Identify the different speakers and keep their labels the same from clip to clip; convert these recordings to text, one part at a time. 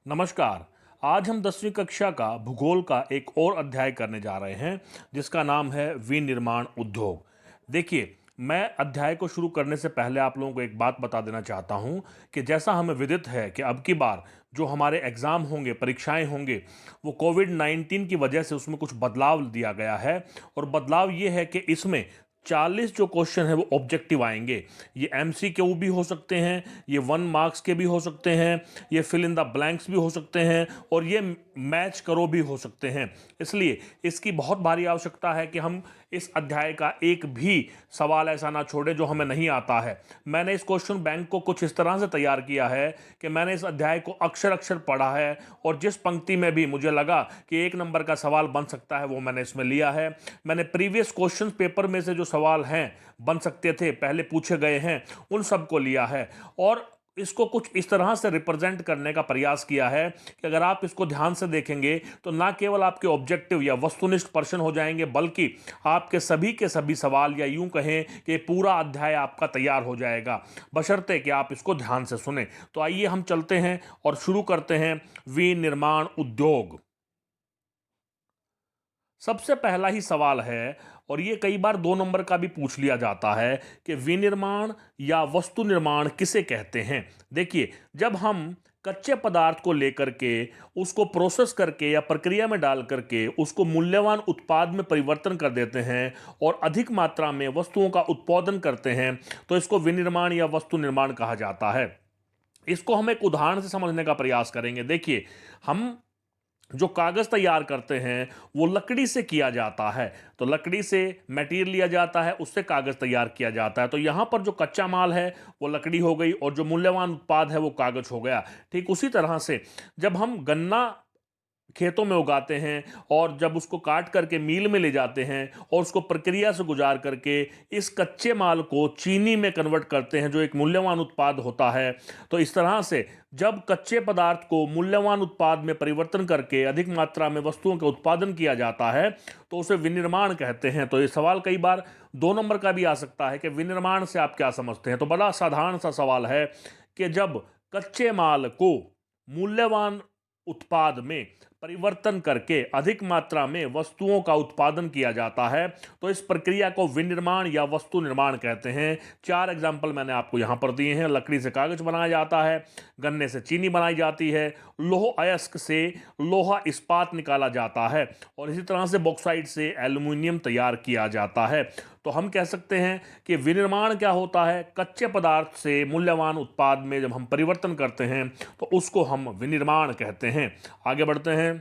Speaker 1: नमस्कार। आज हम 10वीं कक्षा का भूगोल का एक और अध्याय करने जा रहे हैं जिसका नाम है विनिर्माण उद्योग। देखिए, मैं अध्याय को शुरू करने से पहले आप लोगों को एक बात बता देना चाहता हूं कि जैसा हमें विदित है कि अब की बार जो हमारे एग्ज़ाम होंगे, परीक्षाएं होंगे, वो कोविड-19 की वजह से उसमें कुछ बदलाव दिया गया है। और बदलाव ये है कि इसमें 40 जो क्वेश्चन है वो ऑब्जेक्टिव आएंगे। ये एमसीक्यू भी हो सकते हैं, ये 1 मार्क्स के भी हो सकते हैं, ये फिल इन द ब्लैंक्स भी हो सकते हैं और ये मैच करो भी हो सकते हैं। इसलिए इसकी बहुत भारी आवश्यकता है कि हम इस अध्याय का एक भी सवाल ऐसा ना छोड़ें जो हमें नहीं आता है। मैंने इस क्वेश्चन बैंक को कुछ इस तरह से तैयार किया है कि मैंने इस अध्याय को अक्षर अक्षर पढ़ा है और जिस पंक्ति में भी मुझे लगा कि 1 नंबर का सवाल बन सकता है वो मैंने इसमें लिया है। मैंने प्रीवियस क्वेश्चन पेपर में से जो सवाल हैं बन सकते थे, पहले पूछे गए हैं, उन सबको लिया है और इसको कुछ इस तरह से रिप्रेजेंट करने का प्रयास किया है कि अगर आप इसको ध्यान से देखेंगे तो ना केवल आपके ऑब्जेक्टिव या वस्तुनिष्ठ प्रश्न हो जाएंगे, बल्कि आपके सभी के सभी सवाल, या यूं कहें कि पूरा अध्याय आपका तैयार हो जाएगा, बशर्ते कि आप इसको ध्यान से सुने। तो आइए हम चलते हैं और शुरू करते हैं विनिर्माण उद्योग। सबसे पहला ही सवाल है, और ये कई बार 2 नंबर का भी पूछ लिया जाता है कि विनिर्माण या वस्तु निर्माण किसे कहते हैं। देखिए, जब हम कच्चे पदार्थ को लेकर के उसको प्रोसेस करके या प्रक्रिया में डाल करके उसको मूल्यवान उत्पाद में परिवर्तन कर देते हैं और अधिक मात्रा में वस्तुओं का उत्पादन करते हैं, तो इसको विनिर्माण या वस्तु निर्माण कहा जाता है। इसको हम एक उदाहरण से समझने का प्रयास करेंगे। देखिए, हम जो कागज़ तैयार करते हैं वो लकड़ी से किया जाता है। तो लकड़ी से मटेरियल लिया जाता है, उससे कागज़ तैयार किया जाता है। तो यहाँ पर जो कच्चा माल है वो लकड़ी हो गई और जो मूल्यवान उत्पाद है वो कागज़ हो गया। ठीक उसी तरह से जब हम गन्ना खेतों में उगाते हैं और जब उसको काट करके मील में ले जाते हैं और उसको प्रक्रिया से गुजार करके इस कच्चे माल को चीनी में कन्वर्ट करते हैं जो एक मूल्यवान उत्पाद होता है, तो इस तरह से जब कच्चे पदार्थ को मूल्यवान उत्पाद में परिवर्तन करके अधिक मात्रा में वस्तुओं का उत्पादन किया जाता है तो उसे विनिर्माण कहते हैं। तो ये सवाल कई बार 2 नंबर का भी आ सकता है कि विनिर्माण से आप क्या समझते हैं। तो बड़ा साधारण सा सवाल है कि जब कच्चे माल को मूल्यवान उत्पाद में परिवर्तन करके अधिक मात्रा में वस्तुओं का उत्पादन किया जाता है तो इस प्रक्रिया को विनिर्माण या वस्तु निर्माण कहते हैं। 4 एग्जाम्पल मैंने आपको यहां पर दिए हैं। लकड़ी से कागज बनाया जाता है, गन्ने से चीनी बनाई जाती है, लोह अयस्क से लोहा इस्पात निकाला जाता है और इसी तरह से बॉक्साइट से एल्यूमिनियम तैयार किया जाता है। तो हम कह सकते हैं कि विनिर्माण क्या होता है, कच्चे पदार्थ से मूल्यवान उत्पाद में जब हम परिवर्तन करते हैं तो उसको हम विनिर्माण कहते हैं। आगे बढ़ते हैं।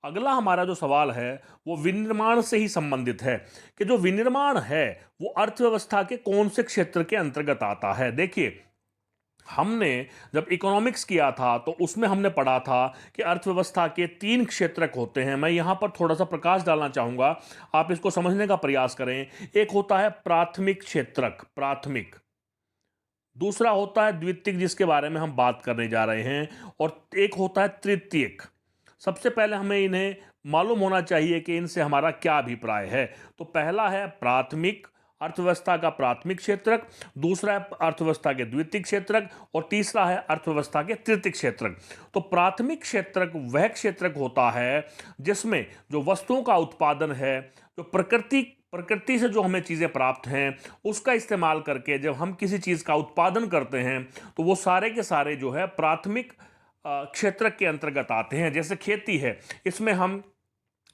Speaker 1: अगला हमारा जो सवाल है वो विनिर्माण से ही संबंधित है कि जो विनिर्माण है वो अर्थव्यवस्था के कौन से क्षेत्र के अंतर्गत आता है। देखिए, हमने जब इकोनॉमिक्स किया था तो उसमें हमने पढ़ा था कि अर्थव्यवस्था के 3 क्षेत्रक होते हैं। मैं यहां पर थोड़ा सा प्रकाश डालना चाहूंगा, आप इसको समझने का प्रयास करें। एक होता है प्राथमिक क्षेत्रक, प्राथमिक। दूसरा होता है द्वितीयक, जिसके बारे में हम बात करने जा रहे हैं, और एक होता है तृतीयक। सबसे पहले हमें इन्हें मालूम होना चाहिए कि इनसे हमारा क्या अभिप्राय है। तो पहला है प्राथमिक, अर्थव्यवस्था का प्राथमिक क्षेत्रक। दूसरा है अर्थव्यवस्था के द्वितीयक क्षेत्रक और तीसरा है अर्थव्यवस्था के तृतीयक क्षेत्रक। तो प्राथमिक क्षेत्रक वह क्षेत्रक होता है जिसमें जो वस्तुओं का उत्पादन है, जो प्रकृति से जो हमें चीज़ें प्राप्त हैं उसका इस्तेमाल करके जब हम किसी चीज़ का उत्पादन करते हैं तो वो सारे के सारे जो है प्राथमिक क्षेत्र के अंतर्गत आते हैं। जैसे खेती है, इसमें हम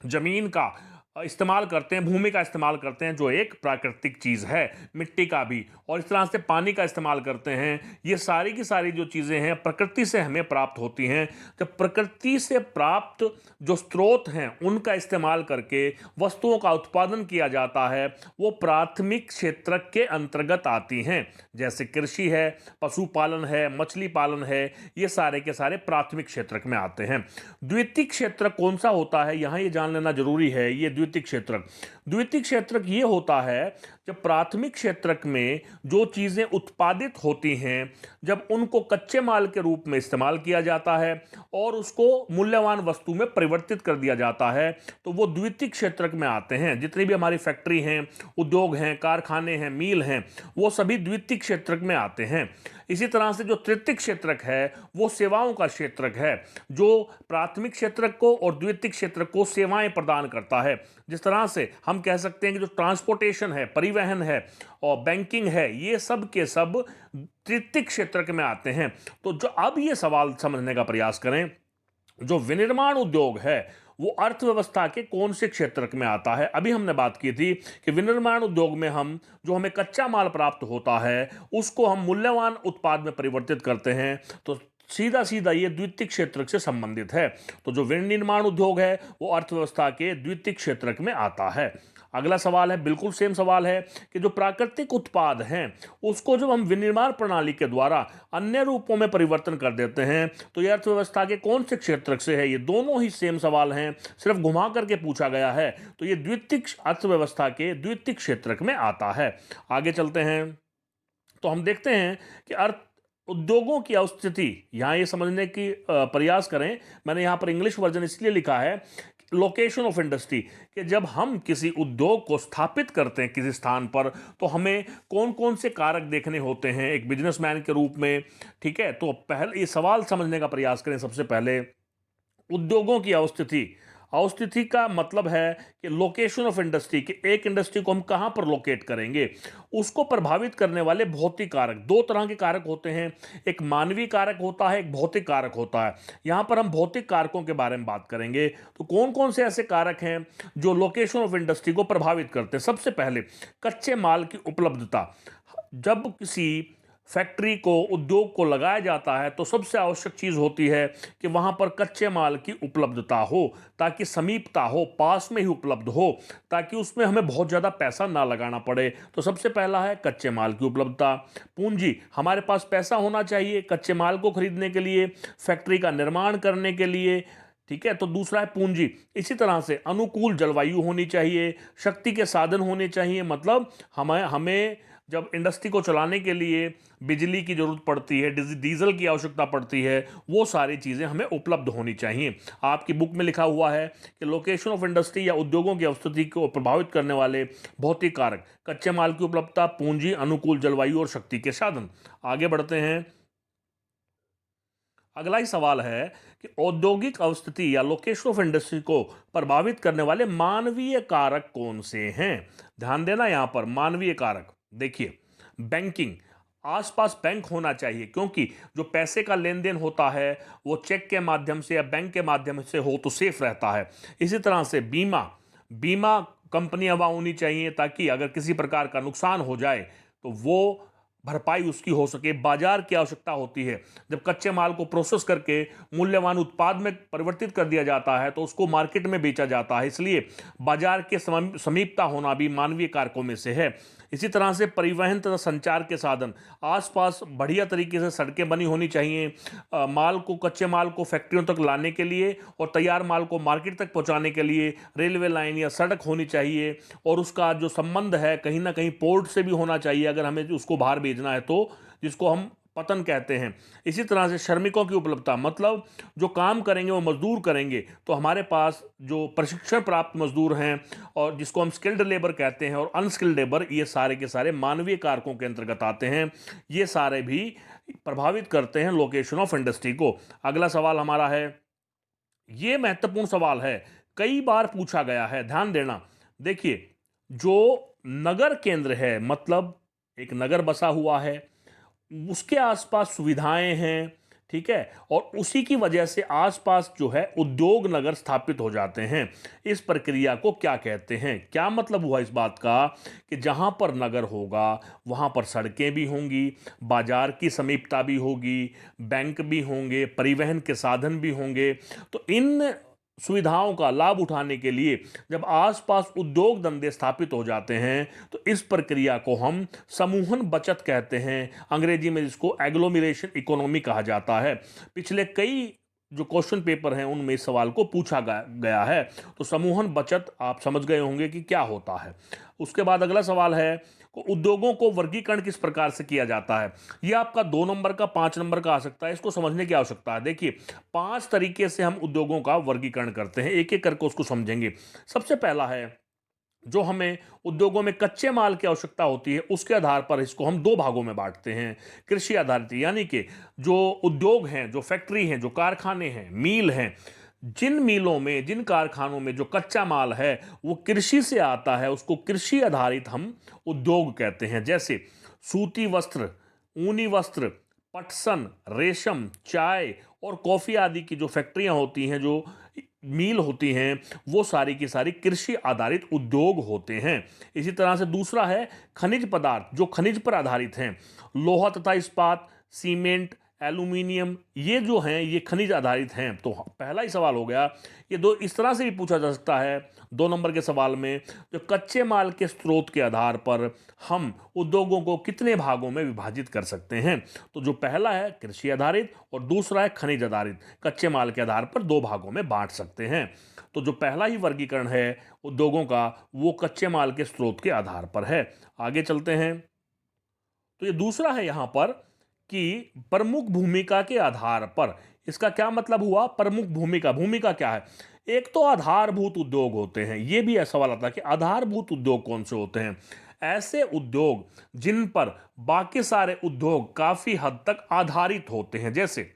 Speaker 1: जमीन का इस्तेमाल करते हैं, भूमि का इस्तेमाल करते हैं जो एक प्राकृतिक चीज़ है, मिट्टी का भी, और इस तरह से पानी का इस्तेमाल करते हैं। ये सारी की सारी जो चीज़ें हैं प्रकृति से हमें प्राप्त होती हैं। जब प्रकृति से प्राप्त जो स्रोत हैं उनका इस्तेमाल करके वस्तुओं का उत्पादन किया जाता है वो प्राथमिक क्षेत्र के अंतर्गत आती हैं। जैसे कृषि है, पशुपालन है, मछली पालन है, ये सारे के सारे प्राथमिक क्षेत्र में आते हैं। द्वितीयक क्षेत्र कौन सा होता है, यहाँ ये जान लेना जरूरी है। ये द्वितीयक क्षेत्रक, द्वितीयक क्षेत्रक ये होता है जब प्राथमिक क्षेत्रक में जो चीज़ें उत्पादित होती हैं, जब उनको कच्चे माल के रूप में इस्तेमाल किया जाता है और उसको मूल्यवान वस्तु में परिवर्तित कर दिया जाता है, तो वो द्वितीयक क्षेत्रक में आते हैं। जितनी भी हमारी फैक्ट्री हैं, उद्योग हैं, कारखाने हैं, मील हैं, वो सभी द्वितीयक क्षेत्रक में आते हैं। इसी तरह से जो तृतीयक क्षेत्रक है वो सेवाओं का क्षेत्रक है, जो प्राथमिक क्षेत्रक को और द्वितीयक क्षेत्रक को सेवाएं प्रदान करता है। जिस तरह से हम कह सकते हैं कि जो ट्रांसपोर्टेशन है, परिवहन है और बैंकिंग है, ये सब के सब तृतीयक क्षेत्रक में आते हैं। तो जो अब ये सवाल समझने का प्रयास करें, जो विनिर्माण उद्योग है वो अर्थव्यवस्था के कौन से क्षेत्रक में आता है। अभी हमने बात की थी कि विनिर्माण उद्योग में हम जो हमें कच्चा माल प्राप्त होता है उसको हम मूल्यवान उत्पाद में परिवर्तित करते हैं, तो सीधा सीधा ये द्वितीयक क्षेत्रक से संबंधित है। तो जो विनिर्माण उद्योग है वो अर्थव्यवस्था के द्वितीयक क्षेत्रक में आता है। अगला सवाल है, बिल्कुल सेम सवाल है कि जो प्राकृतिक उत्पाद हैं उसको जब हम विनिर्माण प्रणाली के द्वारा अन्य रूपों में परिवर्तन कर देते हैं तो ये अर्थव्यवस्था के कौन से क्षेत्रक से है। ये दोनों ही सेम सवाल हैं, सिर्फ घुमा करके पूछा गया है। तो ये द्वितीयक अर्थव्यवस्था के द्वितीयक क्षेत्रक में आता है। आगे चलते हैं तो हम देखते हैं कि उद्योगों की अवस्थिति, यहाँ ये समझने की प्रयास करें। मैंने यहाँ पर इंग्लिश वर्जन इसलिए लिखा है लोकेशन ऑफ इंडस्ट्री, कि जब हम किसी उद्योग को स्थापित करते हैं किसी स्थान पर तो हमें कौन कौन से कारक देखने होते हैं एक बिजनेसमैन के रूप में। ठीक है, तो पहले ये सवाल समझने का प्रयास करें। सबसे पहले उद्योगों की अवस्थिति। अवस्थिति का मतलब है कि लोकेशन ऑफ इंडस्ट्री, कि एक इंडस्ट्री को हम कहां पर लोकेट करेंगे। उसको प्रभावित करने वाले भौतिक कारक, दो तरह के कारक होते हैं, एक मानवीय कारक होता है, एक भौतिक कारक होता है। यहां पर हम भौतिक कारकों के बारे में बात करेंगे। तो कौन कौन से ऐसे कारक हैं जो लोकेशन ऑफ इंडस्ट्री को प्रभावित करते हैं। सबसे पहले कच्चे माल की उपलब्धता। जब किसी फैक्ट्री को, उद्योग को लगाया जाता है तो सबसे आवश्यक चीज़ होती है कि वहाँ पर कच्चे माल की उपलब्धता हो, ताकि समीपता हो, पास में ही उपलब्ध हो, ताकि उसमें हमें बहुत ज़्यादा पैसा ना लगाना पड़े। तो सबसे पहला है कच्चे माल की उपलब्धता। पूंजी, हमारे पास पैसा होना चाहिए कच्चे माल को खरीदने के लिए, फैक्ट्री का निर्माण करने के लिए। ठीक है, तो दूसरा है पूंजी। इसी तरह से अनुकूल जलवायु होनी चाहिए, शक्ति के साधन होने चाहिए, मतलब हमें जब इंडस्ट्री को चलाने के लिए बिजली की जरूरत पड़ती है, डीजल की आवश्यकता पड़ती है, वो सारी चीज़ें हमें उपलब्ध होनी चाहिए। आपकी बुक में लिखा हुआ है कि लोकेशन ऑफ इंडस्ट्री या उद्योगों की अवस्थिति को प्रभावित करने वाले भौतिक कारक कच्चे माल की उपलब्धता, पूंजी, अनुकूल जलवायु और शक्ति के साधन। आगे बढ़ते हैं। अगला ही सवाल है कि औद्योगिक अवस्थिति या लोकेशन ऑफ इंडस्ट्री को प्रभावित करने वाले मानवीय कारक कौन से हैं। ध्यान देना यहां पर, मानवीय कारक। देखिए, बैंकिंग, आसपास बैंक होना चाहिए, क्योंकि जो पैसे का लेन देन होता है वो चेक के माध्यम से या बैंक के माध्यम से हो तो सेफ रहता है। इसी तरह से बीमा, बीमा कंपनियां वहाँ होनी चाहिए ताकि अगर किसी प्रकार का नुकसान हो जाए तो वो भरपाई उसकी हो सके। बाजार की आवश्यकता होती है, जब कच्चे माल को प्रोसेस करके मूल्यवान उत्पाद में परिवर्तित कर दिया जाता है तो उसको मार्केट में बेचा जाता है, इसलिए बाजार के समीपता होना भी मानवीय कारकों में से है। इसी तरह से परिवहन तथा संचार के साधन, आसपास बढ़िया तरीके से सड़कें बनी होनी चाहिए माल को, कच्चे माल को फैक्ट्रियों तक लाने के लिए और तैयार माल को मार्केट तक पहुंचाने के लिए रेलवे लाइन या सड़क होनी चाहिए, और उसका जो संबंध है कहीं ना कहीं पोर्ट से भी होना चाहिए अगर हमें उसको बाहर भेजना है तो, जिसको हम पतन कहते हैं। इसी तरह से श्रमिकों की उपलब्धता, मतलब जो काम करेंगे वो मजदूर करेंगे, तो हमारे पास जो प्रशिक्षण प्राप्त मजदूर हैं और जिसको हम स्किल्ड लेबर कहते हैं और अनस्किल्ड लेबर, ये सारे के सारे मानवीय कारकों के अंतर्गत आते हैं। ये सारे भी प्रभावित करते हैं लोकेशन ऑफ इंडस्ट्री को। अगला सवाल हमारा है, ये महत्वपूर्ण सवाल है, कई बार पूछा गया है, ध्यान देना। देखिए, जो नगर केंद्र है, मतलब एक नगर बसा हुआ है, उसके आसपास सुविधाएं हैं, ठीक है, और उसी की वजह से आसपास जो है उद्योग नगर स्थापित हो जाते हैं। इस प्रक्रिया को क्या कहते हैं। क्या मतलब हुआ इस बात का कि जहां पर नगर होगा वहां पर सड़कें भी होंगी, बाजार की समीपता भी होगी, बैंक भी होंगे, परिवहन के साधन भी होंगे। तो इन सुविधाओं का लाभ उठाने के लिए जब आसपास उद्योग धंधे स्थापित हो जाते हैं तो इस प्रक्रिया को हम समूहन बचत कहते हैं, अंग्रेजी में जिसको एग्लोमरेशन इकोनॉमी कहा जाता है। पिछले कई जो क्वेश्चन पेपर हैं उनमें इस सवाल को पूछा गया है। तो समूहन बचत आप समझ गए होंगे कि क्या होता है। उसके बाद अगला सवाल है उद्योगों को वर्गीकरण किस प्रकार से किया जाता है। यह आपका 2 नंबर का 5 नंबर का आ सकता है। इसको समझने की आवश्यकता है। देखिए 5 तरीके से हम उद्योगों का वर्गीकरण करते हैं, एक एक करके उसको समझेंगे। सबसे पहला है जो हमें उद्योगों में कच्चे माल की आवश्यकता होती है, उसके आधार पर इसको हम 2 भागों में बांटते हैं। कृषि आधारित, यानी कि जो उद्योग हैं, जो फैक्ट्री हैं, जो कारखाने हैं, मील हैं, जिन मीलों में, जिन कारखानों में जो कच्चा माल है वो कृषि से आता है, उसको कृषि आधारित हम उद्योग कहते हैं। जैसे सूती वस्त्र, ऊनी वस्त्र, पटसन, रेशम, चाय और कॉफी आदि की जो फैक्ट्रियां होती हैं, जो मील होती हैं, वो सारी की सारी कृषि आधारित उद्योग होते हैं। इसी तरह से दूसरा है खनिज पदार्थ, जो खनिज पर आधारित हैं। लोहा तथा इस्पात, सीमेंट, एल्यूमिनियम, ये जो हैं ये खनिज आधारित हैं। तो पहला ही सवाल हो गया। ये दो इस तरह से भी पूछा जा सकता है 2 नंबर के सवाल में, जो कच्चे माल के स्रोत के आधार पर हम उद्योगों को कितने भागों में विभाजित कर सकते हैं। तो जो पहला है कृषि आधारित और दूसरा है खनिज आधारित, कच्चे माल के आधार पर 2 भागों में बांट सकते हैं। तो जो पहला ही वर्गीकरण है उद्योगों का, वो कच्चे माल के स्रोत के आधार पर है। आगे चलते हैं। तो ये दूसरा है यहां पर कि प्रमुख भूमिका के आधार पर। इसका क्या मतलब हुआ? प्रमुख भूमिका, भूमिका क्या है? एक तो आधारभूत उद्योग होते हैं, ये भी सवाल आता है कि आधारभूत उद्योग कौन से होते हैं। ऐसे उद्योग जिन पर बाकी सारे उद्योग काफी हद तक आधारित होते हैं। जैसे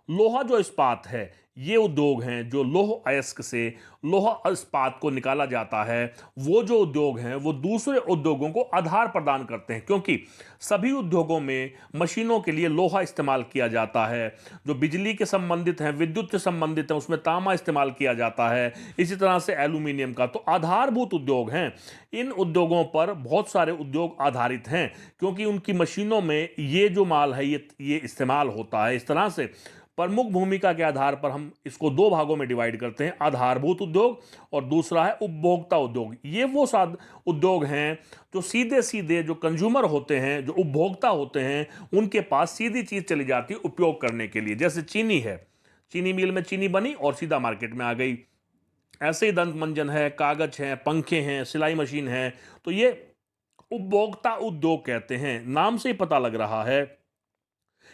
Speaker 1: लोहा जो इस्पात है, ये उद्योग हैं जो लौह अयस्क से लोहा इस्पात को निकाला जाता है। वो जो उद्योग हैं वो दूसरे उद्योगों को आधार प्रदान करते हैं, क्योंकि सभी उद्योगों में मशीनों के लिए लोहा इस्तेमाल किया जाता है। जो बिजली के संबंधित हैं, विद्युत से संबंधित हैं, उसमें तांबा इस्तेमाल किया जाता है। इसी तरह से एल्यूमिनियम का। तो आधारभूत उद्योग हैं। इन उद्योगों पर बहुत सारे उद्योग आधारित हैं, क्योंकि उनकी मशीनों में ये जो माल है ये इस्तेमाल होता है। इस तरह से प्रमुख भूमिका के आधार पर हम इसको 2 भागों में डिवाइड करते हैं, आधारभूत उद्योग और दूसरा है उपभोक्ता उद्योग। ये वो साद उद्योग हैं जो सीधे सीधे जो कंज्यूमर होते हैं, जो उपभोक्ता होते हैं, उनके पास सीधी चीज चली जाती है उपयोग करने के लिए। जैसे चीनी है, चीनी मिल में चीनी बनी और सीधा मार्केट में आ गई। ऐसे ही दंत मंजन है, कागज है, पंखे हैं, सिलाई मशीन है। तो ये उपभोक्ता उद्योग कहते हैं। नाम से ही पता लग रहा है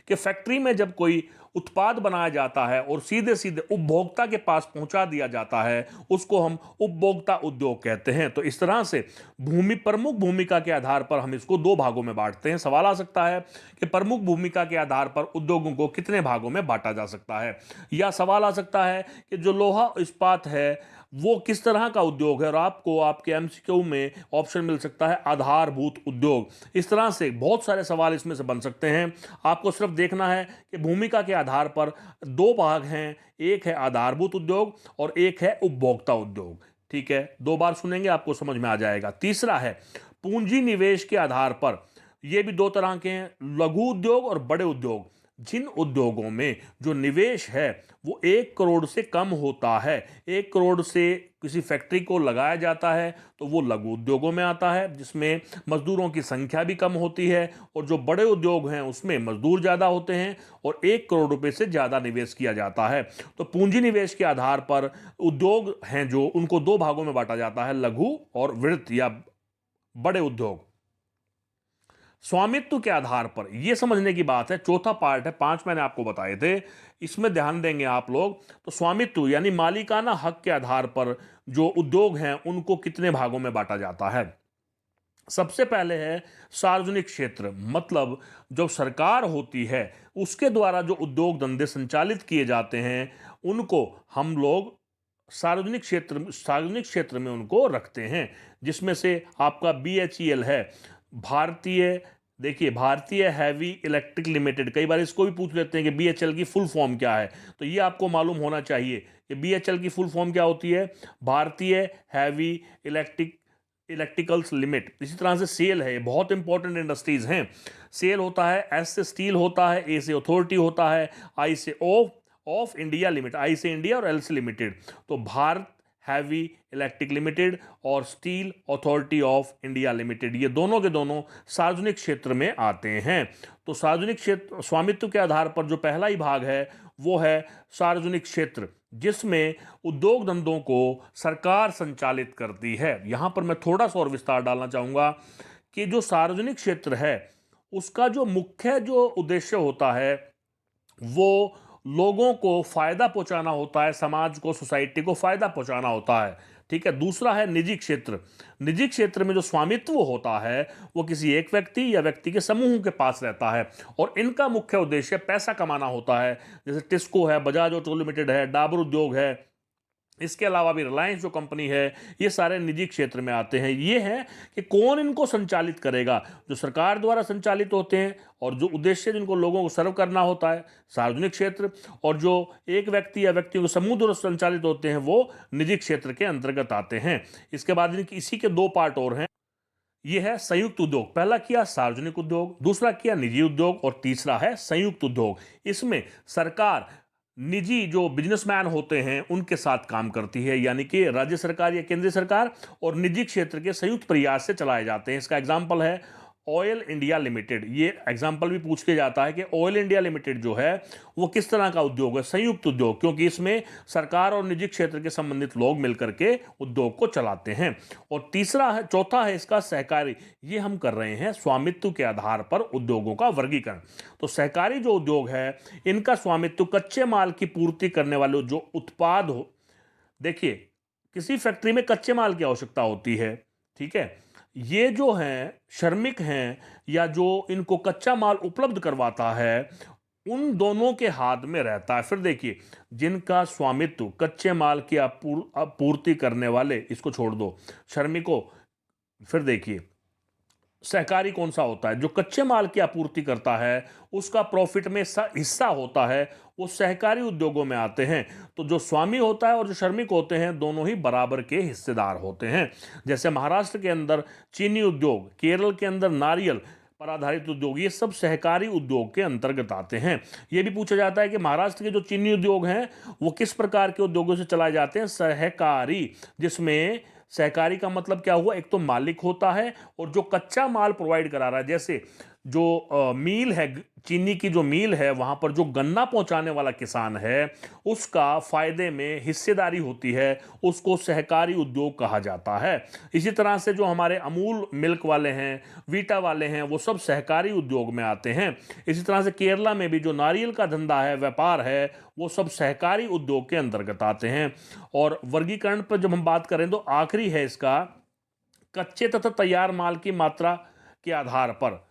Speaker 1: कि फैक्ट्री में जब कोई उत्पाद बनाया जाता है और सीधे सीधे उपभोक्ता के पास पहुंचा दिया जाता है, उसको हम उपभोक्ता उद्योग कहते हैं। तो इस तरह से प्रमुख भूमिका के आधार पर हम इसको 2 भागों में बांटते हैं। सवाल आ सकता है कि प्रमुख भूमिका के आधार पर उद्योगों को कितने भागों में बांटा जा सकता है, या सवाल आ सकता है कि जो लोहा इस्पात है वो किस तरह का उद्योग है, और आपको आपके एमसीक्यू में ऑप्शन मिल सकता है आधारभूत उद्योग। इस तरह से बहुत सारे सवाल इसमें से बन सकते हैं। आपको सिर्फ देखना है कि भूमिका के आधार पर 2 भाग हैं, एक है आधारभूत उद्योग और एक है उपभोक्ता उद्योग। ठीक है, 2 बार सुनेंगे आपको समझ में आ जाएगा। तीसरा है पूंजी निवेश के आधार पर। यह भी 2 तरह के हैं, लघु उद्योग और बड़े उद्योग। जिन उद्योगों में जो निवेश है वो 1 करोड़ से कम होता है, 1 करोड़ से किसी फैक्ट्री को लगाया जाता है, तो वो लघु उद्योगों में आता है, जिसमें मजदूरों की संख्या भी कम होती है। और जो बड़े उद्योग हैं उसमें मजदूर ज़्यादा होते हैं और 1 करोड़ रुपए से ज़्यादा निवेश किया जाता है। तो पूंजी निवेश के आधार पर उद्योग हैं जो, उनको 2 भागों में बांटा जाता है, लघु और वृहत या बड़े उद्योग। स्वामित्व के आधार पर यह समझने की बात है। चौथा पार्ट है, 5 मैंने आपको बताए थे, इसमें ध्यान देंगे आप लोग। तो स्वामित्व यानी मालिकाना हक के आधार पर जो उद्योग हैं उनको कितने भागों में बांटा जाता है। सबसे पहले है सार्वजनिक क्षेत्र, मतलब जो सरकार होती है उसके द्वारा जो उद्योग धंधे संचालित किए जाते हैं उनको हम लोग सार्वजनिक क्षेत्र में उनको रखते हैं। जिसमें से आपका BHEL है, भारतीय, देखिए भारतीय हैवी इलेक्ट्रिक लिमिटेड। कई बार इसको भी पूछ लेते हैं कि BHEL की फुल फॉर्म क्या है, तो ये आपको मालूम होना चाहिए कि BHEL की फुल फॉर्म क्या होती है, भारतीय हैवी इलेक्ट्रिकल्स लिमिट। इसी तरह से सेल है, बहुत इंपॉर्टेंट इंडस्ट्रीज हैं। सेल होता है, S से स्टील होता है, A से अथॉरिटी होता है, I से ऑफ इंडिया लिमिटेड, I से इंडिया और L से लिमिटेड। तो भारत हैवी इलेक्ट्रिक लिमिटेड और steel authority of India limited, ये दोनों के दोनों सार्वजनिक क्षेत्र में आते हैं। तो सार्वजनिक क्षेत्र स्वामित्व के आधार पर जो पहला ही भाग है वो है सार्वजनिक क्षेत्र, जिसमें उद्योग धंधों को सरकार संचालित करती है। यहां पर मैं थोड़ा सा और विस्तार डालना चाहूंगा कि जो सार्वजनिक क्षेत्र है उसका जो मुख्य जो उद्देश्य होता है वो लोगों को फायदा पहुंचाना होता है, समाज को, सोसाइटी को फायदा पहुंचाना होता है। ठीक है। दूसरा है निजी क्षेत्र। निजी क्षेत्र में जो स्वामित्व होता है वो किसी एक व्यक्ति या व्यक्ति के समूह के पास रहता है और इनका मुख्य उद्देश्य पैसा कमाना होता है। जैसे टिस्को है, बजाज ऑटो लिमिटेड है, डाबर उद्योग है, इसके अलावा भी रिलायंस जो कंपनी है, ये सारे निजी क्षेत्र में आते हैं। ये है कि कौन इनको संचालित करेगा, जो सरकार द्वारा संचालित होते हैं और जो उद्देश्य जिनको लोगों को सर्व करना होता है सार्वजनिक क्षेत्र, और जो एक व्यक्ति या व्यक्तियों के समूह द्वारा संचालित होते हैं वो निजी क्षेत्र के अंतर्गत आते हैं। इसके बाद इसी के दो पार्ट और हैं। ये है संयुक्त उद्योग। पहला किया सार्वजनिक उद्योग, दूसरा किया निजी उद्योग और तीसरा है संयुक्त उद्योग। इसमें सरकार निजी जो बिजनेसमैन होते हैं उनके साथ काम करती है, यानी कि राज्य सरकार या केंद्रीय सरकार और निजी क्षेत्र के संयुक्त प्रयास से चलाए जाते हैं। इसका एग्जाम्पल है ऑयल इंडिया लिमिटेड। ये एग्जाम्पल भी पूछ के जाता है कि ऑयल इंडिया लिमिटेड जो है वो किस तरह का उद्योग है, संयुक्त उद्योग, क्योंकि इसमें सरकार और निजी क्षेत्र के संबंधित लोग मिलकर के उद्योग को चलाते हैं। और चौथा है इसका सहकारी। ये हम कर रहे हैं स्वामित्व के आधार पर उद्योगों का वर्गीकरण। तो सहकारी जो उद्योग है इनका स्वामित्व कच्चे माल की पूर्ति करने वाले जो उत्पाद हो, देखिए किसी फैक्ट्री में कच्चे माल की आवश्यकता होती है, ठीक है, ये जो हैं श्रमिक हैं या जो इनको कच्चा माल उपलब्ध करवाता है उन दोनों के हाथ में रहता है। फिर देखिए जिनका स्वामित्व कच्चे माल की आपूर्ति करने वाले, इसको छोड़ दो, श्रमिकों, फिर देखिए सहकारी कौन सा होता है, जो कच्चे माल की आपूर्ति करता है उसका प्रॉफिट में हिस्सा होता है, वो सहकारी उद्योगों में आते हैं। तो जो स्वामी होता है और जो श्रमिक होते हैं दोनों ही बराबर के हिस्सेदार होते हैं। जैसे महाराष्ट्र के अंदर चीनी उद्योग, केरल के अंदर नारियल पर आधारित उद्योग, ये सब सहकारी उद्योग के अंतर्गत आते हैं। ये भी पूछा जाता है कि महाराष्ट्र के जो चीनी उद्योग हैं वो किस प्रकार के उद्योगों से चलाए जाते हैं, सहकारी, जिसमें सहकारी का मतलब क्या हुआ, एक तो मालिक होता है और जो कच्चा माल प्रोवाइड करा रहा है। जैसे जो मील है, चीनी की जो मील है वहां पर जो गन्ना पहुंचाने वाला किसान है उसका फायदे में हिस्सेदारी होती है, उसको सहकारी उद्योग कहा जाता है। इसी तरह से जो हमारे अमूल मिल्क वाले हैं, वीटा वाले हैं, वो सब सहकारी उद्योग में आते हैं। इसी तरह से केरला में भी जो नारियल का धंधा है, व्यापार है, वो सब सहकारी उद्योग के अंतर्गत आते हैं। और वर्गीकरण पर जब हम बात करें तो आखिरी है इसका कच्चे तथा तैयार माल की मात्रा के आधार पर,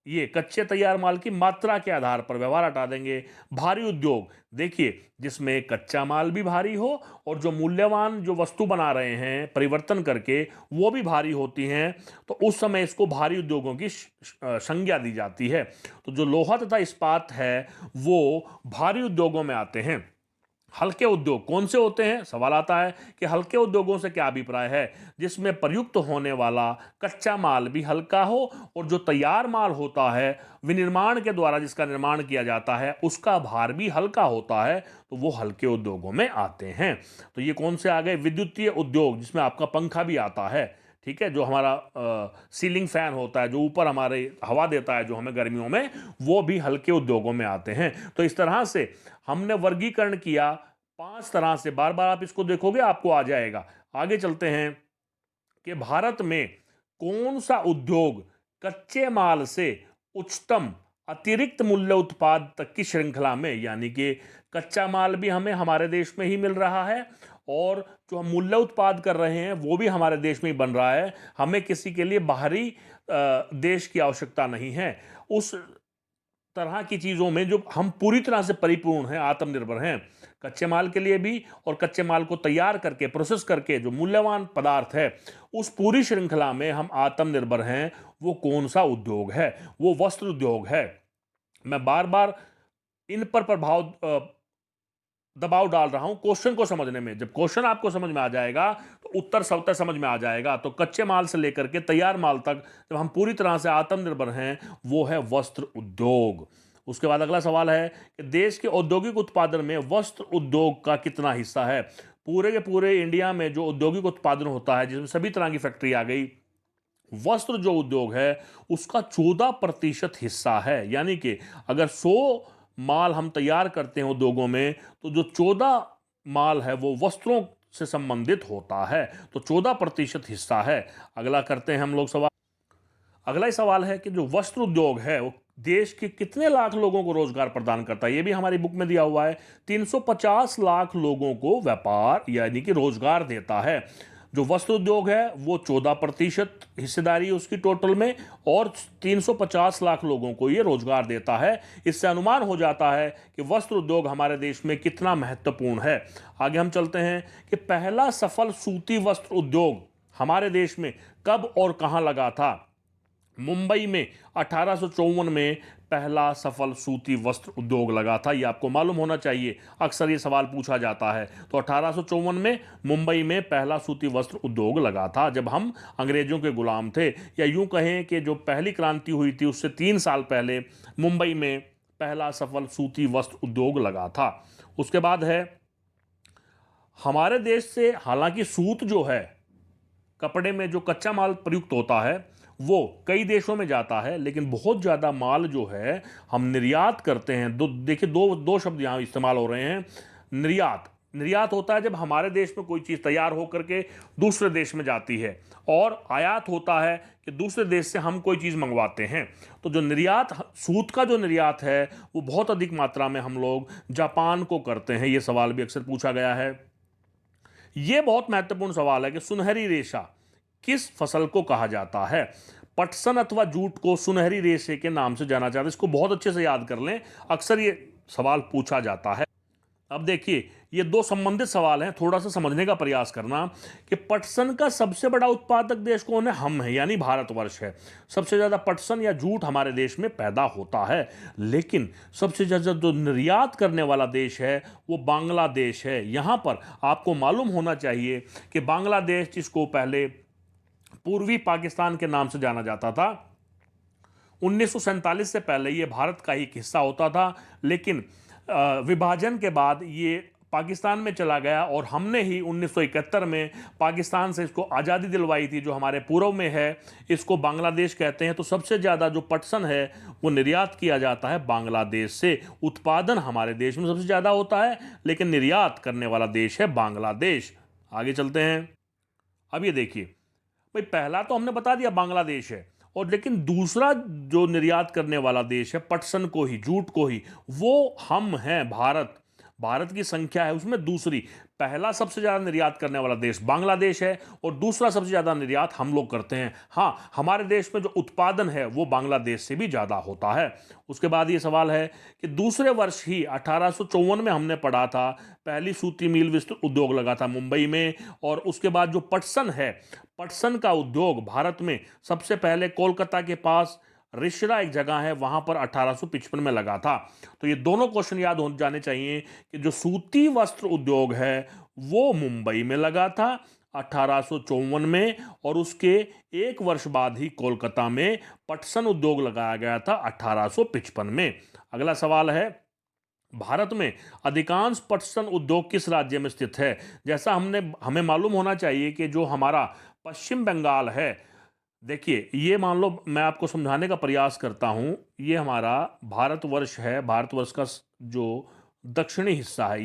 Speaker 1: ये कच्चे तैयार माल की मात्रा के आधार पर, व्यवहार हटा देंगे। भारी उद्योग, देखिए जिसमें कच्चा माल भी भारी हो और जो मूल्यवान जो वस्तु बना रहे हैं परिवर्तन करके वो भी भारी होती हैं, तो उस समय इसको भारी उद्योगों की संज्ञा दी जाती है। तो जो लोहा तथा इस्पात है वो भारी उद्योगों में आते हैं। हल्के उद्योग कौन से होते हैं, सवाल आता है कि हल्के उद्योगों से क्या अभिप्राय है, जिसमें प्रयुक्त होने वाला कच्चा माल भी हल्का हो और जो तैयार माल होता है विनिर्माण के द्वारा जिसका निर्माण किया जाता है उसका भार भी हल्का होता है, तो वो हल्के उद्योगों में आते हैं। तो ये कौन से आ गए, विद्युतीय उद्योग जिसमें आपका पंखा भी आता है, ठीक है, जो हमारा सीलिंग फैन होता है जो ऊपर हमारे हवा देता है जो हमें गर्मियों में, वो भी हल्के उद्योगों में आते हैं। तो इस तरह से हमने वर्गीकरण किया 5 तरह से, बार बार आप इसको देखोगे आपको आ जाएगा। आगे चलते हैं कि भारत में कौन सा उद्योग कच्चे माल से उच्चतम अतिरिक्त मूल्य उत्पाद तक की श्रृंखला में, यानी कि कच्चा माल भी हमें हमारे देश में ही मिल रहा है और जो हम मूल्य उत्पाद कर रहे हैं वो भी हमारे देश में ही बन रहा है, हमें किसी के लिए बाहरी देश की आवश्यकता नहीं है। उस तरह की चीज़ों में जो हम पूरी तरह से परिपूर्ण हैं, आत्मनिर्भर हैं, कच्चे माल के लिए भी और कच्चे माल को तैयार करके प्रोसेस करके जो मूल्यवान पदार्थ है उस पूरी श्रृंखला में हम आत्मनिर्भर हैं, वो कौन सा उद्योग है, वो वस्त्र उद्योग है। मैं बार बार इन पर दबाव डाल रहा हूं क्वेश्चन को समझने में। जब क्वेश्चन आपको समझ में आ जाएगा तो उत्तर सबतक समझ में आ जाएगा। तो कच्चे माल से लेकर के तैयार माल तक जब हम पूरी तरह से आत्मनिर्भर हैं वो है वस्त्र उद्योग। उसके बाद अगला सवाल है कि देश के औद्योगिक उत्पादन में वस्त्र उद्योग का कितना हिस्सा है। पूरे के पूरे इंडिया में जो औद्योगिक उत्पादन होता है, जिसमें सभी तरह की फैक्ट्री आ गई, वस्त्र जो उद्योग है उसका 14% हिस्सा है। यानी कि अगर 100 माल हम तैयार करते हैं उद्योगों में, तो जो 14 माल है वो वस्त्रों से संबंधित होता है। तो 14% हिस्सा है। अगला करते हैं हम लोग सवाल। अगला ही सवाल है कि जो वस्त्र उद्योग है वो देश के कितने लाख लोगों को रोजगार प्रदान करता है। ये भी हमारी बुक में दिया हुआ है। 350 लाख लोगों को व्यापार यानी कि रोजगार देता है। जो वस्त्र उद्योग है वो 14% हिस्सेदारी है उसकी टोटल में, और 350 लाख लोगों को ये रोजगार देता है। इससे अनुमान हो जाता है कि वस्त्र उद्योग हमारे देश में कितना महत्वपूर्ण है। आगे हम चलते हैं कि पहला सफल सूती वस्त्र उद्योग हमारे देश में कब और कहां लगा था। मुंबई में 1854 में पहला सफल सूती वस्त्र उद्योग लगा था। ये आपको मालूम होना चाहिए, अक्सर ये सवाल पूछा जाता है। तो 1854 में मुंबई में पहला सूती वस्त्र उद्योग लगा था, जब हम अंग्रेजों के गुलाम थे। या यूं कहें कि जो पहली क्रांति हुई थी उससे 3 साल पहले मुंबई में पहला सफल सूती वस्त्र उद्योग लगा था। उसके बाद है हमारे देश से, हालांकि सूत जो है, कपड़े में जो कच्चा माल प्रयुक्त होता है वो कई देशों में जाता है, लेकिन बहुत ज़्यादा माल जो है हम निर्यात करते हैं। देखिए दो शब्द यहाँ इस्तेमाल हो रहे हैं। निर्यात निर्यात होता है जब हमारे देश में कोई चीज़ तैयार होकर के दूसरे देश में जाती है, और आयात होता है कि दूसरे देश से हम कोई चीज़ मंगवाते हैं। तो जो निर्यात, सूत का जो निर्यात है वो बहुत अधिक मात्रा में हम लोग जापान को करते हैं। ये सवाल भी अक्सर पूछा गया है। यह बहुत महत्वपूर्ण सवाल है कि सुनहरी रेशा किस फसल को कहा जाता है। पटसन अथवा जूट को सुनहरी रेशे के नाम से जाना जाता है। इसको बहुत अच्छे से याद कर लें, अक्सर ये सवाल पूछा जाता है। अब देखिए, ये दो संबंधित सवाल हैं, थोड़ा सा समझने का प्रयास करना कि पटसन का सबसे बड़ा उत्पादक देश कौन है। हम हैं, यानी भारतवर्ष है। सबसे ज़्यादा पटसन या जूट हमारे देश में पैदा होता है। लेकिन सबसे ज़्यादा जो निर्यात करने वाला देश है वो बांग्लादेश है। यहाँ पर आपको मालूम होना चाहिए कि बांग्लादेश, जिसको पहले पूर्वी पाकिस्तान के नाम से जाना जाता था, 1947 से पहले ये भारत का ही एक हिस्सा होता था। लेकिन विभाजन के बाद ये पाकिस्तान में चला गया, और हमने ही 1971 में पाकिस्तान से इसको आज़ादी दिलवाई थी, जो हमारे पूर्व में है। इसको बांग्लादेश कहते हैं। तो सबसे ज़्यादा जो पटसन है वो निर्यात किया जाता है बांग्लादेश से। उत्पादन हमारे देश में सबसे ज़्यादा होता है, लेकिन निर्यात करने वाला देश है बांग्लादेश। आगे चलते हैं। अब ये देखिए भाई, पहला तो हमने बता दिया बांग्लादेश है, और लेकिन दूसरा जो निर्यात करने वाला देश है पटसन को ही, जूट को ही, वो हम हैं, भारत। भारत की संख्या है उसमें दूसरी। पहला सबसे ज़्यादा निर्यात करने वाला देश बांग्लादेश है, और दूसरा सबसे ज़्यादा निर्यात हम लोग करते हैं। हाँ, हमारे देश में जो उत्पादन है वो बांग्लादेश से भी ज़्यादा होता है। उसके बाद ये सवाल है कि दूसरे वर्ष ही 1854 में हमने पढ़ा था पहली सूती मिल विस्तृत उद्योग लगा था मुंबई में। और उसके बाद जो पटसन है, पटसन का उद्योग भारत में सबसे पहले कोलकाता के पास रिश्रा एक जगह है, वहां पर 1855 में लगा था। तो ये दोनों क्वेश्चन याद हो जाने चाहिए कि जो सूती वस्त्र उद्योग है वो मुंबई में लगा था 1854 में, और उसके एक वर्ष बाद ही कोलकाता में पटसन उद्योग लगाया गया था 1855 में। अगला सवाल है, भारत में अधिकांश पटसन उद्योग किस राज्य में स्थित है। जैसा हमें मालूम होना चाहिए कि जो हमारा पश्चिम बंगाल है, देखिए ये मान लो, मैं आपको समझाने का प्रयास करता हूँ। ये हमारा भारतवर्ष है, भारतवर्ष का जो दक्षिणी हिस्सा है,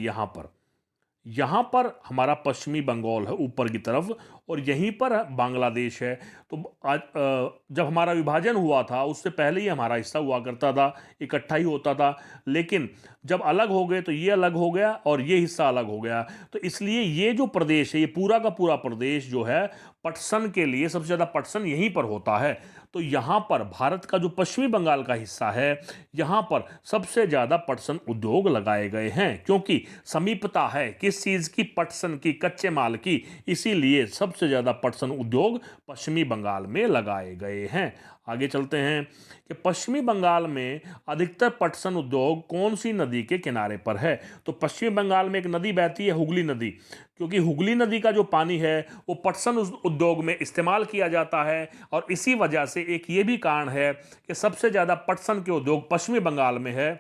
Speaker 1: यहाँ पर हमारा पश्चिमी बंगाल है ऊपर की तरफ, और यहीं पर बांग्लादेश है। तो आज जब हमारा विभाजन हुआ था उससे पहले ही हमारा हिस्सा हुआ करता था, इकट्ठा ही होता था। लेकिन जब अलग हो गए तो ये अलग हो गया और ये हिस्सा अलग हो गया। तो इसलिए ये जो प्रदेश है, ये पूरा का पूरा प्रदेश जो है पटसन के लिए, सबसे ज़्यादा पटसन यहीं पर होता है। तो यहाँ पर भारत का जो पश्चिमी बंगाल का हिस्सा है, यहाँ पर सबसे ज़्यादा पटसन उद्योग लगाए गए हैं, क्योंकि समीपता है किस चीज़ की, पटसन की, कच्चे माल की। इसीलिए सबसे ज़्यादा पटसन उद्योग पश्चिमी बंगाल में लगाए गए हैं। आगे चलते हैं कि पश्चिमी बंगाल में अधिकतर पटसन उद्योग कौन सी नदी के किनारे पर है। तो पश्चिमी बंगाल में एक नदी बहती है, हुगली नदी, क्योंकि हुगली नदी का जो पानी है वो पटसन उद्योग में इस्तेमाल किया जाता है। और इसी वजह से एक ये भी कारण है कि सबसे ज़्यादा पटसन के उद्योग पश्चिमी बंगाल में है,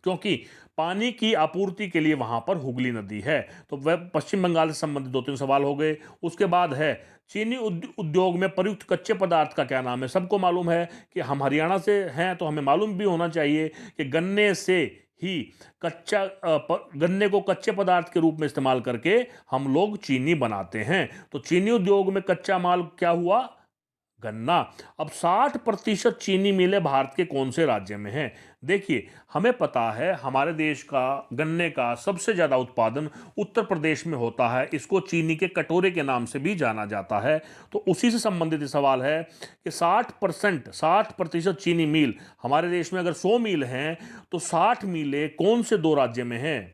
Speaker 1: क्योंकि पानी की आपूर्ति के लिए वहां पर हुगली नदी है। तो वह पश्चिम बंगाल से संबंधित दो तीन सवाल हो गए। उसके बाद है चीनी उद्योग में प्रयुक्त कच्चे पदार्थ का क्या नाम है। सबको मालूम है कि हम हरियाणा से हैं, तो हमें मालूम भी होना चाहिए कि गन्ने से ही गन्ने को कच्चे पदार्थ के रूप में इस्तेमाल करके हम लोग चीनी बनाते हैं। तो चीनी उद्योग में कच्चा माल क्या हुआ, गन्ना। अब 60% चीनी मिलें भारत के कौन से राज्य में हैं। देखिए, हमें पता है हमारे देश का गन्ने का सबसे ज़्यादा उत्पादन उत्तर प्रदेश में होता है। इसको चीनी के कटोरे के नाम से भी जाना जाता है। तो उसी से संबंधित सवाल है कि 60% चीनी मिल हमारे देश में, अगर 100 मिल हैं तो 60 मिलें कौन से दो राज्य में हैं।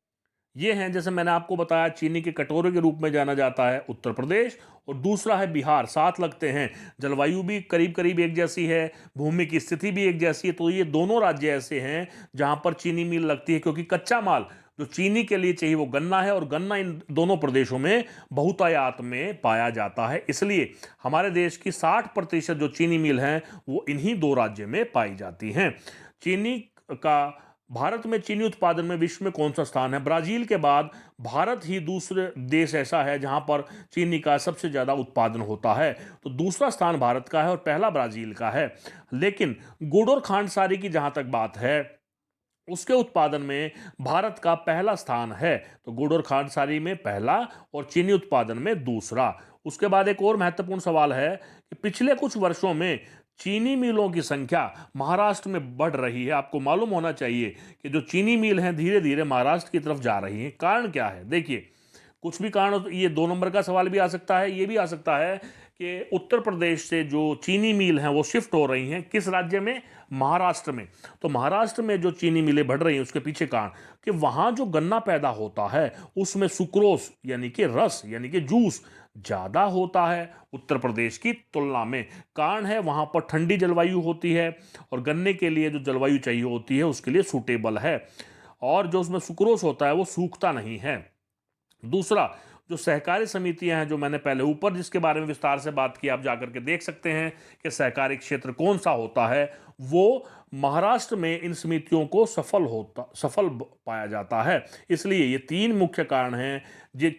Speaker 1: ये हैं, जैसे मैंने आपको बताया, चीनी के कटोरे के रूप में जाना जाता है उत्तर प्रदेश, और दूसरा है बिहार। साथ लगते हैं, जलवायु भी करीब करीब एक जैसी है, भूमि की स्थिति भी एक जैसी है। तो ये दोनों राज्य ऐसे हैं जहां पर चीनी मिल लगती है, क्योंकि कच्चा माल जो चीनी के लिए चाहिए वो गन्ना है, और गन्ना इन दोनों प्रदेशों में बहुतायात में पाया जाता है। इसलिए हमारे देश की 60% जो चीनी मिल हैं वो इन्हीं दो राज्य में पाई जाती हैं। चीनी का भारत में चीनी उत्पादन में विश्व में कौन सा स्थान है। ब्राजील के बाद भारत ही दूसरे देश ऐसा है जहां पर चीनी का सबसे ज़्यादा उत्पादन होता है। तो दूसरा स्थान भारत का है और पहला ब्राजील का है। लेकिन गुड़ और खांडसारी की जहां तक बात है, उसके उत्पादन में भारत का पहला स्थान है। तो गुड़ और खांडसारी में पहला और चीनी उत्पादन में दूसरा। उसके बाद एक और महत्वपूर्ण सवाल है कि पिछले कुछ वर्षों में चीनी मिलों की संख्या महाराष्ट्र में बढ़ रही है। आपको मालूम होना चाहिए कि जो चीनी मिल हैं धीरे धीरे महाराष्ट्र की तरफ जा रही हैं। कारण क्या है, देखिए, कुछ भी कारण, ये 2 नंबर का सवाल भी आ सकता है। ये भी आ सकता है कि उत्तर प्रदेश से जो चीनी मिल हैं वो शिफ्ट हो रही हैं किस राज्य में, महाराष्ट्र में। तो महाराष्ट्र में जो चीनी मिलें बढ़ रही हैं उसके पीछे कारण कि वहाँ जो गन्ना पैदा होता है उसमें सुक्रोज यानी कि रस यानी कि जूस ज़्यादा होता है उत्तर प्रदेश की तुलना में। कारण है वहाँ पर ठंडी जलवायु होती है, और गन्ने के लिए जो जलवायु चाहिए होती है उसके लिए सूटेबल है, और जो उसमें सुक्रोज होता है वो सूखता नहीं है। दूसरा, जो सहकारी समितियां हैं, जो मैंने पहले ऊपर जिसके बारे में विस्तार से बात की, आप जाकर के देख सकते हैं कि सहकारी क्षेत्र कौन सा होता है, वो महाराष्ट्र में इन समितियों को सफल पाया जाता है। इसलिए ये 3 मुख्य कारण हैं जो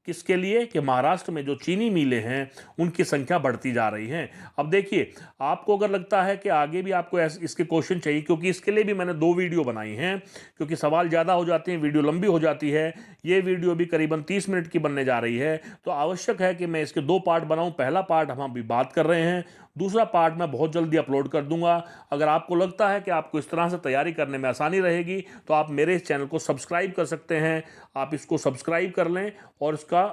Speaker 1: किसके लिए कि महाराष्ट्र में जो चीनी मिलें हैं उनकी संख्या बढ़ती जा रही है। अब देखिए, आपको अगर लगता है कि आगे भी आपको इसके क्वेश्चन चाहिए, क्योंकि इसके लिए भी मैंने 2 वीडियो बनाई हैं, क्योंकि सवाल ज़्यादा हो जाते हैं, वीडियो लंबी हो जाती है। ये वीडियो भी करीबन 30 मिनट की बनने जा रही है, तो आवश्यक है कि मैं इसके 2 पार्ट बनाऊं। पहला पार्ट हम अभी बात कर रहे हैं, दूसरा पार्ट मैं बहुत जल्दी अपलोड कर दूंगा। अगर आपको लगता है कि आपको इस तरह से तैयारी करने में आसानी रहेगी तो आप मेरे इस चैनल को सब्सक्राइब कर सकते हैं। आप इसको सब्सक्राइब कर लें और इसका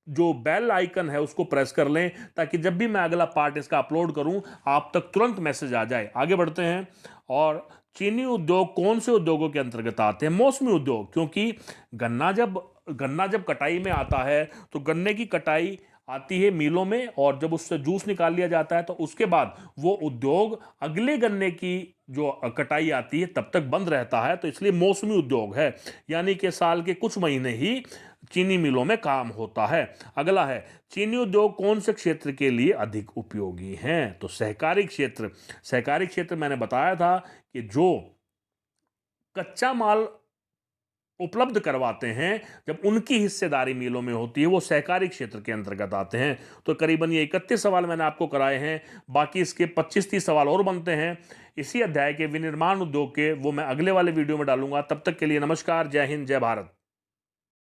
Speaker 1: जो बेल आइकन है उसको प्रेस कर लें, ताकि जब भी मैं अगला पार्ट इसका अपलोड करूं आप तक तुरंत मैसेज आ जाए। आगे बढ़ते हैं। और चीनी उद्योग कौन से उद्योगों के अंतर्गत आते हैं? मौसमी उद्योग, क्योंकि गन्ना जब कटाई में आता है तो गन्ने की कटाई आती है मिलों में, और जब उससे जूस निकाल लिया जाता है तो उसके बाद वो उद्योग अगले गन्ने की जो कटाई आती है तब तक बंद रहता है। तो इसलिए मौसमी उद्योग है, यानी कि साल के कुछ महीने ही चीनी मिलों में काम होता है। अगला है, चीनी उद्योग कौन से क्षेत्र के लिए अधिक उपयोगी हैं? तो सहकारी क्षेत्र। सहकारी क्षेत्र मैंने बताया था कि जो कच्चा माल उपलब्ध करवाते हैं, जब उनकी हिस्सेदारी मिलों में होती है, वो सहकारी क्षेत्र के अंतर्गत आते हैं। तो करीबन ये 31 सवाल मैंने आपको कराए हैं, बाकी इसके 25-30 सवाल और बनते हैं इसी अध्याय के विनिर्माण उद्योग के, वो मैं अगले वाले वीडियो में डालूंगा। तब तक के लिए नमस्कार, जय हिंद, जय भारत।